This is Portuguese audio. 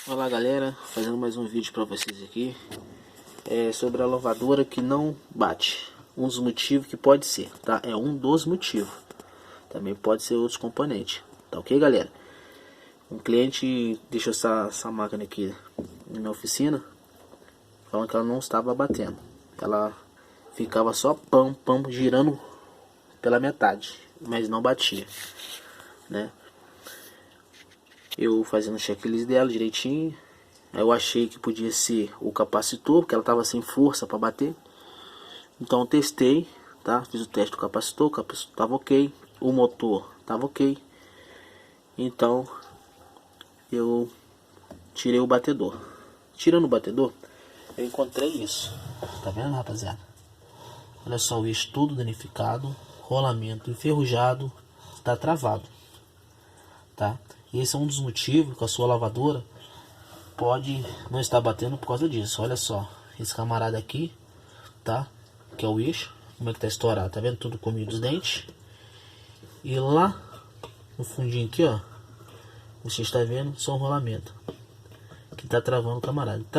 Olá galera, fazendo mais um vídeo para vocês aqui sobre a lavadora que não bate. Um dos motivos que pode ser, tá? É um dos motivos. Também pode ser outros componentes, tá ok galera? Um cliente deixou essa máquina aqui na minha oficina, falando que ela não estava batendo. Ela ficava só pam girando pela metade, mas não batia, né? Eu fazendo o checklist dela direitinho, eu achei que podia ser o capacitor, porque ela estava sem força para bater. Então eu testei, tá? Fiz o teste do capacitor, o capacitor estava ok, o motor estava ok. Então eu tirei o batedor. Tirando o batedor, eu encontrei isso. Tá vendo, rapaziada? Olha só o eixo todo danificado, rolamento enferrujado, está travado, tá? E esse é um dos motivos que a sua lavadora pode não estar batendo por causa disso. Olha só, esse camarada aqui, tá? Que é o eixo, como é que tá estourado, tá vendo? Tudo comido os dentes. E lá no fundinho aqui, ó, você está vendo só um rolamento que tá travando o camarada. Então,